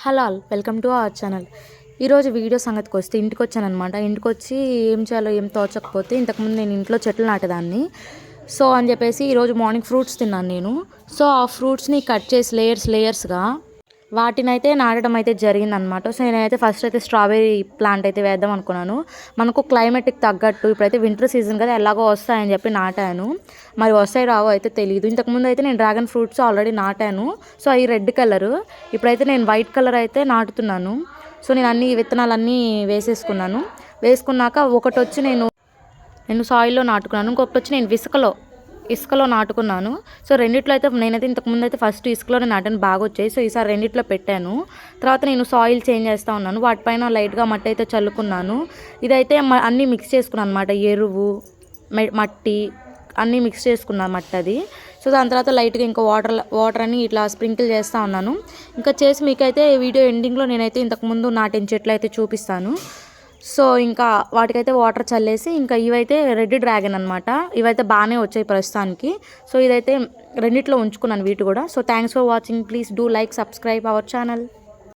Hello all, welcome to our channel. ఈరోజు video సంగతికి వస్తే ఇంటికి వచ్చానమాట. ఇంటికి వచ్చి ఏం చేయాలో ఏం తోచకపోతే ఇంతకుముందు నేను ఇంట్లో చెట్లు నాటేదాన్ని. సో అని చెప్పేసి ఈరోజు మార్నింగ్ ఫ్రూట్స్ తిన్నాను నేను. సో ఆ ఫ్రూట్స్ని కట్ చేసి లేయర్స్గా వాటినైతే నాటడం అయితే జరిగిందనమాట. సో నేనైతే ఫస్ట్ అయితే స్ట్రాబెర్రీ ప్లాంట్ అయితే వేద్దాం అనుకున్నాను. మనకు క్లైమేట్కి తగ్గట్టు ఇప్పుడైతే వింటర్ సీజన్ కదా, ఎలాగో వస్తాయని చెప్పి నాటాను. మరి వస్తాయి రావో అయితే తెలియదు. ఇంతకుముందు అయితే నేను డ్రాగన్ ఫ్రూట్స్ ఆల్రెడీ నాటాను. సో అవి రెడ్ కలరు. ఇప్పుడైతే నేను వైట్ కలర్ అయితే నాటుతున్నాను. సో నేను అన్ని విత్తనాలన్నీ వేసుకున్నాక ఒకటి వచ్చి నేను సాయిల్లో నాటుకున్నాను, ఇంకొకటి వచ్చి నేను ఇసుకలో నాటుకున్నాను. సో రెండిట్లో అయితే నేనైతే ఇంతకుముందు అయితే ఫస్ట్ ఇసుకలోనే నాటాను, బాగా వచ్చాయి. సో ఈసారి రెండిట్లో పెట్టాను. తర్వాత నేను సాయిల్ చేంజ్ చేస్తూ ఉన్నాను. వాటిపైన లైట్గా మట్టి అయితే చల్లుకున్నాను. ఇదైతే అన్నీ మిక్స్ చేసుకున్నాను అనమాట. ఎరువు, మట్టి అన్నీ మిక్స్ చేసుకున్నాను మట్టి అది. సో దాని తర్వాత లైట్గా ఇంకా వాటర్ అని ఇట్లా స్ప్రింకిల్ చేస్తూ ఉన్నాను. ఇంకా చేసి మీకైతే వీడియో ఎండింగ్లో నేనైతే ఇంతకుముందు నాటిన చెట్లు అయితే చూపిస్తాను. సో ఇంకా వాటికైతే వాటర్ చల్లేసి ఇంకా ఇవైతే రెడ్ డ్రాగన్ అనమాట. ఇవైతే బాగానే వచ్చాయి ప్రస్తుతానికి. సో ఇదైతే రెండిట్లో ఉంచుకున్నాను వీటి కూడా. So thanks for watching. Please do like, subscribe our channel.